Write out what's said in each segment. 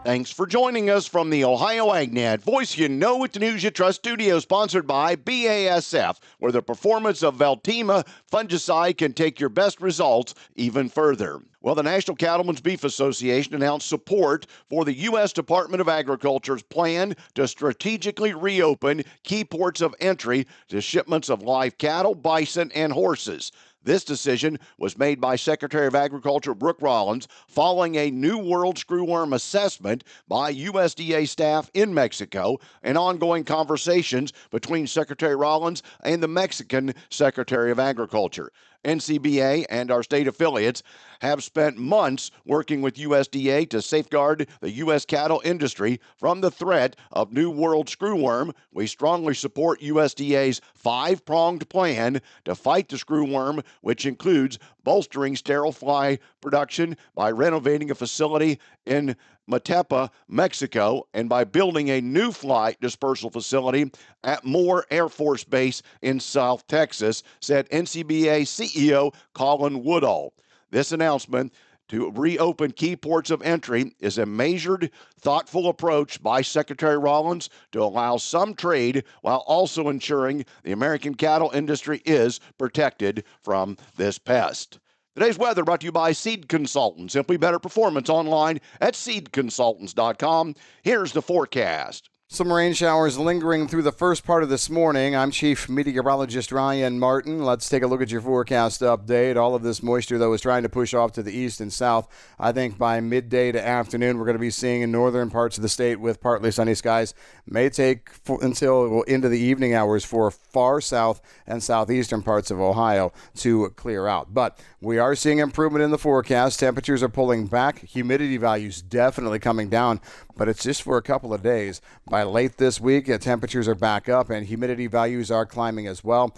Thanks for joining us from the Ohio AgNet Voice You Know with the News You Trust studio, sponsored by BASF, where the performance of Veltima fungicide can take your best results even further. Well, the National Cattlemen's Beef Association announced support for the U.S. Department of Agriculture's plan to strategically reopen key ports of entry to shipments of live cattle, bison, and horses. This decision was made by Secretary of Agriculture Brooke Rollins following a New World screwworm assessment by USDA staff in Mexico and ongoing conversations between Secretary Rollins and the Mexican Secretary of Agriculture. NCBA and our state affiliates have spent months working with USDA to safeguard the U.S. cattle industry from the threat of New World screwworm. We strongly support USDA's five-pronged plan to fight the screwworm, which includes bolstering sterile fly production by renovating a facility in Matepa, Mexico, and by building a new fly dispersal facility at Moore Air Force Base in South Texas, said NCBA CEO Colin Woodall. This announcement to reopen key ports of entry is a measured, thoughtful approach by Secretary Rollins to allow some trade while also ensuring the American cattle industry is protected from this pest. Today's weather brought to you by Seed Consultants. Simply better performance online at seedconsultants.com. Here's the forecast. Some rain showers lingering through the first part of this morning. I'm Chief Meteorologist Ryan Martin. Let's take a look at your forecast update. All of this moisture, though, is trying to push off to the east and south. I think by midday to afternoon, we're going to be seeing in northern parts of the state with partly sunny skies. May take until into the evening hours for far south and southeastern parts of Ohio to clear out. But we are seeing improvement in the forecast. Temperatures are pulling back. Humidity values definitely coming down, but it's just for a couple of days. By late this week, temperatures are back up and humidity values are climbing as well.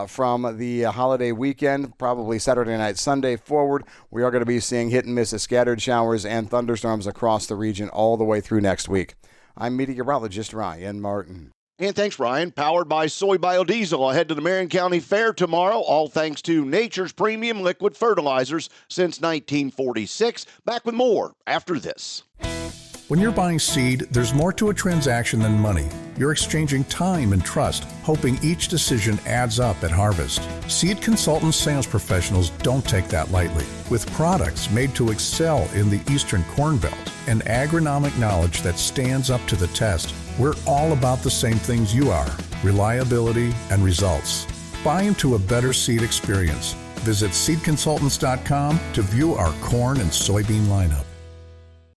From the holiday weekend, probably Saturday night, Sunday forward, we are going to be seeing hit and miss of scattered showers and thunderstorms across the region all the way through next week. I'm meteorologist Ryan Martin. And thanks, Ryan. Powered by Soy Biodiesel. Ahead to the Marion County Fair tomorrow, all thanks to Nature's Premium Liquid Fertilizers since 1946. Back with more after this. When you're buying seed, there's more to a transaction than money. You're exchanging time and trust, hoping each decision adds up at harvest. Seed consultant sales professionals don't take that lightly. With products made to excel in the Eastern Corn Belt and agronomic knowledge that stands up to the test, we're all about the same things you are: reliability and results. Buy into a better seed experience. Visit seedconsultants.com to view our corn and soybean lineup.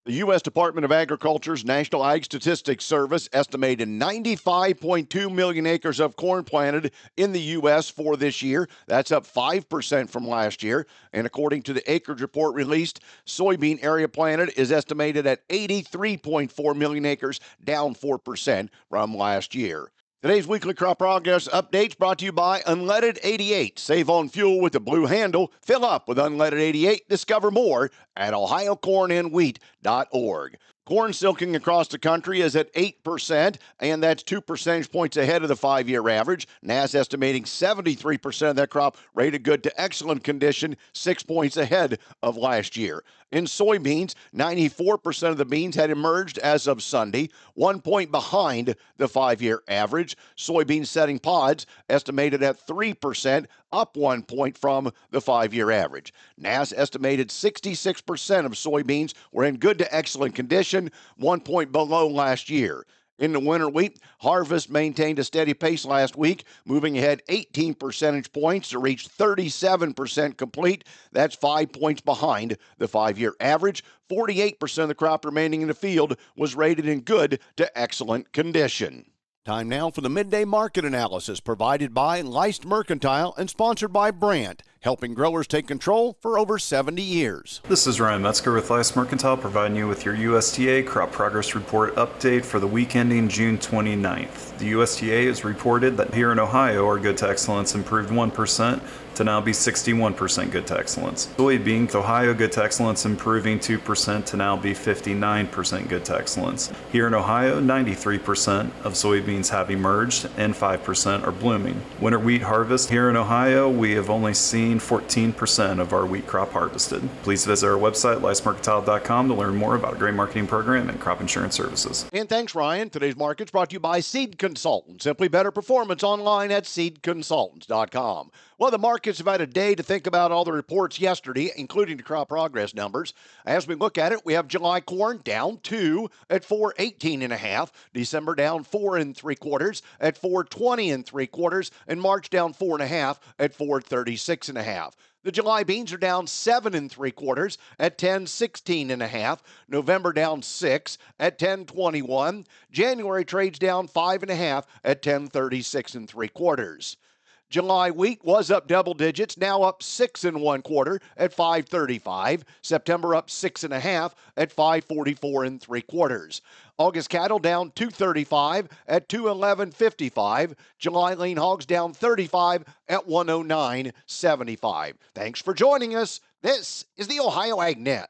The U.S. Department of Agriculture's National Ag Statistics Service estimated 95.2 million acres of corn planted in the U.S. for this year. That's up 5% from last year. And according to the acreage report released, soybean area planted is estimated at 83.4 million acres, down 4% from last year. Today's weekly crop progress updates brought to you by Unleaded 88. Save on fuel with the blue handle. Fill up with Unleaded 88. Discover more at ohiocornandwheat.org. Corn silking across the country is at 8%, and that's 2 percentage points ahead of the 5-year average. NASS estimating 73% of that crop rated good to excellent condition, 6 points ahead of last year. In soybeans, 94% of the beans had emerged as of Sunday, 1 point behind the 5-year average. Soybean setting pods estimated at 3%, up 1 point from the 5-year average. NASS estimated 66% of soybeans were in good to excellent condition, 1 point below last year. In the winter wheat, harvest maintained a steady pace last week, moving ahead 18 percentage points to reach 37% complete. That's 5 points behind the 5-year average. 48% of the crop remaining in the field was rated in good to excellent condition. Time now for the Midday Market Analysis, provided by Leist Mercantile and sponsored by Brandt, helping growers take control for over 70 years. This is Ryan Metzger with Leist Mercantile, providing you with your USDA Crop Progress Report update for the week ending June 29th. The USDA has reported that here in Ohio, our good to excellence improved 1% to now be 61% good to excellence. Soybean, Ohio good to excellence improving 2% to now be 59% good to excellence. Here in Ohio, 93% of soybeans have emerged and 5% are blooming. Winter wheat harvest here in Ohio, we have only seen remaining 14% of our wheat crop harvested. Please visit our website, licemercantile.com, to learn more about a grain marketing program and crop insurance services. And thanks, Ryan. Today's market's brought to you by Seed Consultants. Simply better performance online at seedconsultants.com. Well, the markets have had a day to think about all the reports yesterday, including the crop progress numbers. As we look at it, we have July corn down 2 at 418.5, December down 4 3/4 at 420 3/4, and March down 4.5 at 436.5. The July beans are down 7 3/4 at 1016.5. November down 6 at 1021. January trades down 5.5 at 1036 3/4. July wheat was up double digits, now up 6 1/4 at 535. September up 6.5 at 544 3/4. August cattle down 235 at 211.55. July lean hogs down 35 at 109.75. Thanks for joining us. This is the Ohio AgNet.